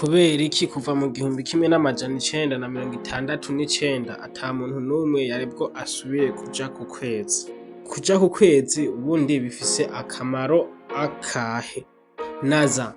Kubera iki kuva mu 1969 ata muntu n'umwe yarebwo asubire kuja ku kwezi? Kuja ku kwezi ubundi bifise akamaro akahe? NASA,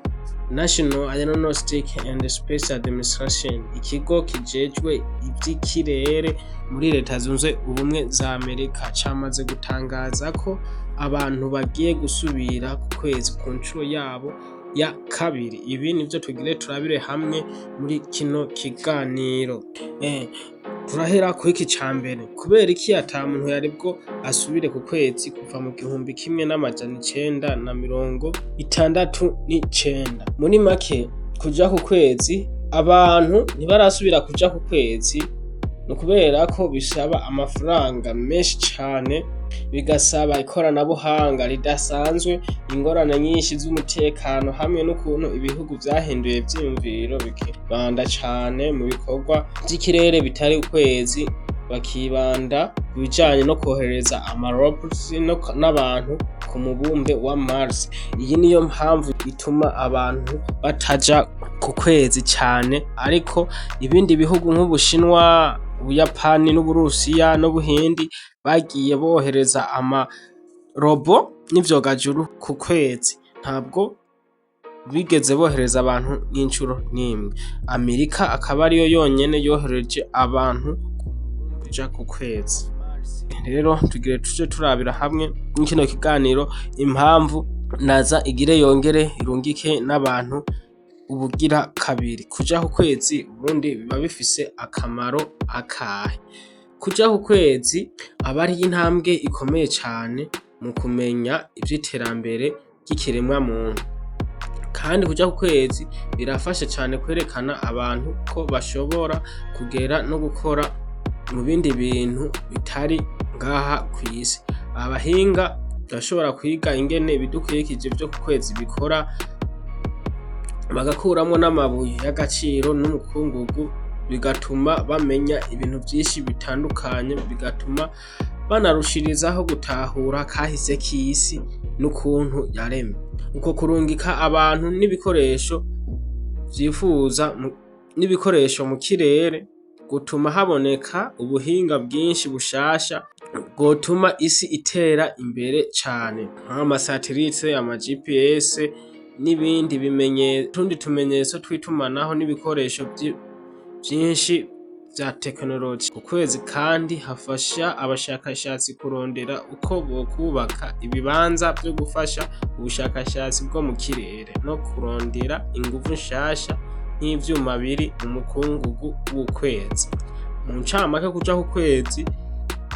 National Aeronautic and Space Administration, ikigo kijejwe ivy'ikirere muri Leta Zunze Ubumwe za Amerika, camaze gutangaza ko abantu bagiye gusubira ku kwezi ku ncuro yabo ya kabiri. Ibi nivyo tugire turabire hamwe muri kino kiganiro. Turahera kuri iki ca mbere. Kubera iki ata muntu yarebwo asubire ku kwezi kuva mu 1969? Muri make, kuja ku kwezi, abantu ntibarasubira kuja ku kwezi, ni ukubera ko bisaba amafaranga menshi cane, bigasaba ikoranabuhanga ridasanzwe, ingorane nyinshi z'umutekano, hamwe n'ukuntu ibihugu vyahinduye ivyiyumviro bikibanda cane mu bikorwa vy'ikirere bitari ukwezi, bakibanda ku bijanye no kwohereza amarobots n'abantu ku mubumbe wa Mars. Iyi niyo mpamvu ituma abantu bataja ku kwezi cane, ariko ibindi bihugu nk'Ubushinwa, Ubuyapani n'Uburusiya n'Ubuhindi bagiye bohereza amarobo n'ivyogajuru ku kwezi. Ntabwo bigeze bohereza abantu n'incuro n'imwe. Amerika akaba ariyo yonyene yohereje abantu kuja ku kwezi. Rero tugire tuje turabira hamwe muri kino kiganiro impamvu NASA igire yongere irungike n'abantu ubugira kabiri. Kuja ku kwezi ubundi biba bifise akamaro akahe? Kuja ku kwezi aba ari intambwe ikomeye cane mu kumenya ivy'iterambere ry'ikiremwa muntu, kandi kuja ku kwezi birafasha cane kwerekana abantu ko bashobora kugera no gukora mu bindi bintu bitari ngaha kw'isi. Abahinga barashobora kwiga ingene ibidukikije vyo ku kwezi bikora, bagakuramwo n'amabuye y'agaciro n'umukungugu, bigatuma bamenya ibintu vyinshi bitandukanye, bigatuma banarushirizaho gutahura kahise k'isi n'ukuntu yaremwe. Uko kurungika abantu n'ibikoresho n'ibikoresho mu kirere gutuma haboneka ubuhinga bwinshi bushasha bwotuma isi itera imbere cane, nk'amasatelite, GPS n'ibindi tundi tumenyetso tw'itumanaho n'ibikoresho vyinshi vya tekinoloji. Ku kwezi kandi hafasha abashakashatsi kurondera uko bokubaka ibibanza vyo gufasha ubushakashatsi bwo mu kirere, no kurondera inguvu nshasha nk'ivyuma biri mu mukungugu w'ukwezi. Mu ncamake, kuja ku kwezi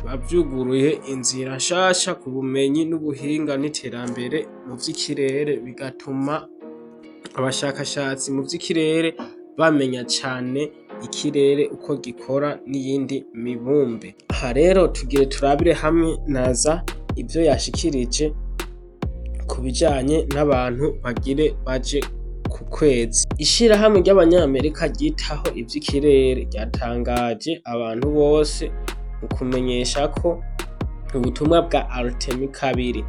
bavyuguruye inzira nshasha ku bumenyi n'ubuhinga n'iterambere mu vy'ikirere, bigatuma abashakashatsi mu vy'ikirere bamenya cane ikirere uko gikora n'iyindi mibumbe. Aha rero tugire turabire hamwe NASA ivyo yashikirije ku bijanye n'abantu bagire baje ku kwezi. Ishirahamwe ry'Abanyamerika ryitaho ivy'ikirere ryatangaje abantu bose mu kumenyesha ko ubutumwa bwa Artemis 2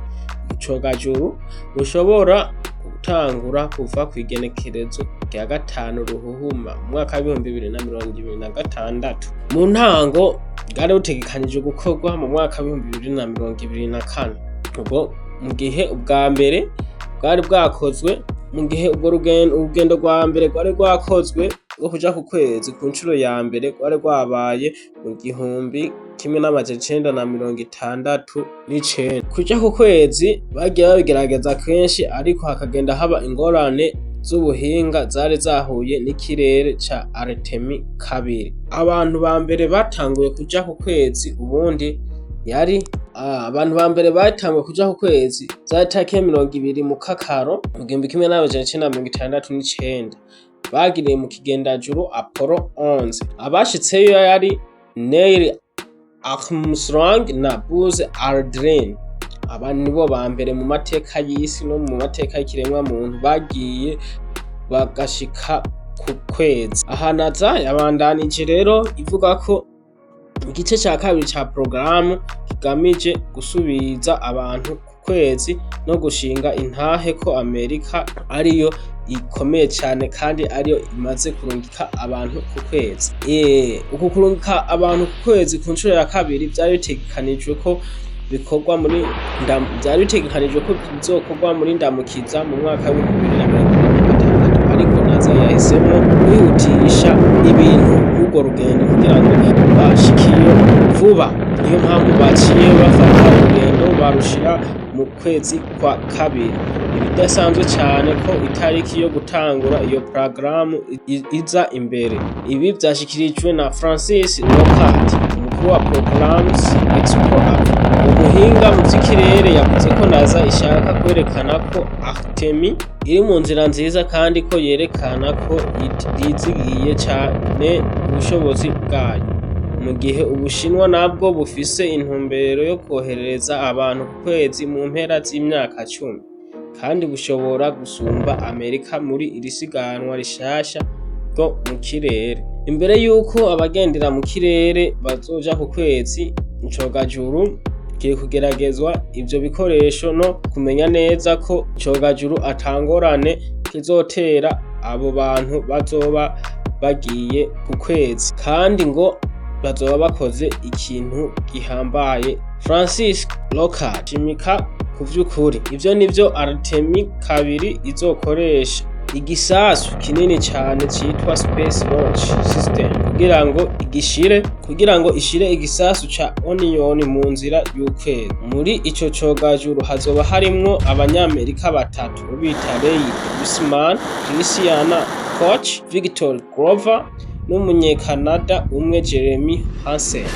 icogajuru bushobora gutangura kuva kw'igenekerezo rya 5 Ruhuhuma mu mwaka wa 2026. Mu ntango bwari butegekanijwe gukorwa mu mwaka wa 2024. Ubwo mu gihe ubwa mbere bwari bwakozwe, mu gihe ubwo urugendo rwa mbere rwari rwakozwe rwo kuja ku kwezi ku ncuro ya mbere rwari rwabaye mu 1969. Kuja ku kwezi bagiye babigerageza kenshi, ariko hakagenda haba ingorane z'ubuhinga zari zahuye n'ikirere ca Artemis 2. Abantu ba mbere batanguye kuja ku kwezi ubundi abantu ba mbere batanguye kuja ku kwezi zari tariki 20 mu Kakaro mu 1969. Bagiriye mu kigendajuru Apollo 11. Abashitseyo yari Neil Armstrong na Buzz Aldrin. Aba nibo ba mbere mu mateka y'isi no mu mateka y'ikiremwa muntu bagiye bagashika ku kwezi. Aha NASA yabandanije rero ivuga ko igice ca kabiri ca porogaramu kigamije gusubiza abantu ku kwezi no gushinga intahe ko Amerika ariyo ikomeye cyane kandi ariyo imaze kurungika abantu ku kwezi. Uku kurungika abantu ku kwezi ku nshuro ya kabiri byari bitegekanijwe ko bizokorwa muri Ndamukiza mu mwaka wa 2026, ariko NASA yahisemo kwihutisha ibintu urwo rugendo kugira ngo bashikiyo vuba. Niyo mpamvu baciye bafata urugendo barushira mu kwezi kwa kabiri. Ibidasanzwe cyane ko itariki yo gutangura iyo porogaramu iza imbere. Ibi byashikirijwe na Francis Lockhart, umukuru wa Programs Expo. Umuhinga mu by'ikirere yavuze ko NASA ishaka kwerekana ko Artemis iri mu nzira nziza kandi ko yerekana ko yizigiye cyane ubushobozi bwayo, mu gihe Ubushinwa nabwo bufise intumbero yo kohereza abantu ku kwezi mu mpera z'imyaka 10 kandi bushobora gusumba Amerika muri iri siganwa rishasha ryo mu kirere. Imbere yuko abagendera mu kirere bazoja ku kwezi, incogajuru kiye kugeragezwa ivyo bikoresho no kumenya neza ko incogajuru atangorane kizotera abo bantu bazoba bagiye ku kwezi, kandi ngo bazoba bakoze ikintu gihambaye. Francis Lockhart shimika ku vy'ukuri ivyo nivyo Artemis 2 izokoresha igisasu kinini cyane citwa Space Launch System kugira ngo ishire igisasu ca Onion mu nzira y'ukwezi. Muri ico cogajuru hazoba harimwo abanyamerika 3 bita Reid Wiseman, Christiana Koch, Victor Grover n'umunyekanada umwe Jeremy Hansen.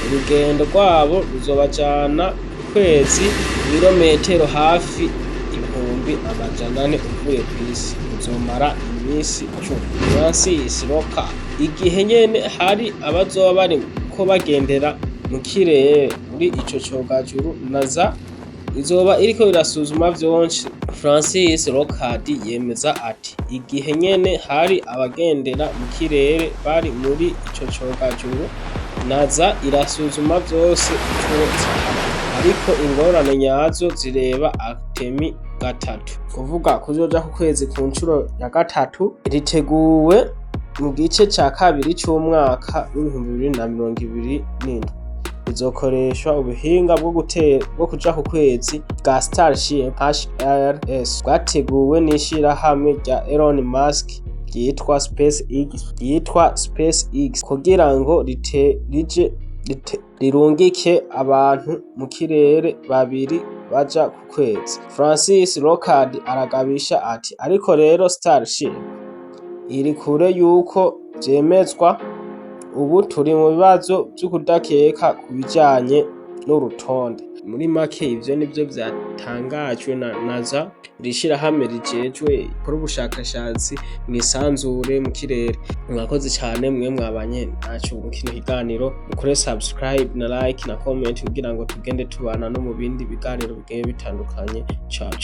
Urugendo rwabo ruzobajana kwezi ibirometero hafi 400 uvuye kw'isi, ruzomara iminsi 10. Francis Lockhart igihe nyene hari abazoba bari ko bagendera mu kirere muri ico cogajuru, NASA izoba iriko irasuzuma vyonse. Francis Lockhart yemeza ati igihe nyene hari abagendera mu kirere bari muri ico cogajuru, NASA irasuzuma vyose ariko ingorane nyazo zireba Artemis 3. Kuvuga kuzoja ku kwezi ku nshuro ya 3 riteguwe mu gice ca kabiri c'umwaka w'2027. Izokoresha ubuhinga bwo kuja ku kwezi bwa Starship HRS bwateguwe n'ishirahamwe rya Elon Musk ryitwa SpaceX kugira ngo rirungike abantu mu kirere babiri baja ku kwezi. Francis Lockhart aragabisha ati ariko rero Starship iri kure yuko vyemezwa. Ubu turi mu bibazo vy'ukudakeka ku bijanye n'urutonde. Muri make ivyo nivyo vyatangajwe na NASA, irishirahamwe rijejwe gukora ubushakashatsi mwisanzure mu kirere. Mwakoze cyane mwe mwabanye nacu mu kino kiganiro, mukore subscribe na like na comment kugira ngo tugende tubana no mu bindi biganiro bigiye bitandukanye. Ciao ciao.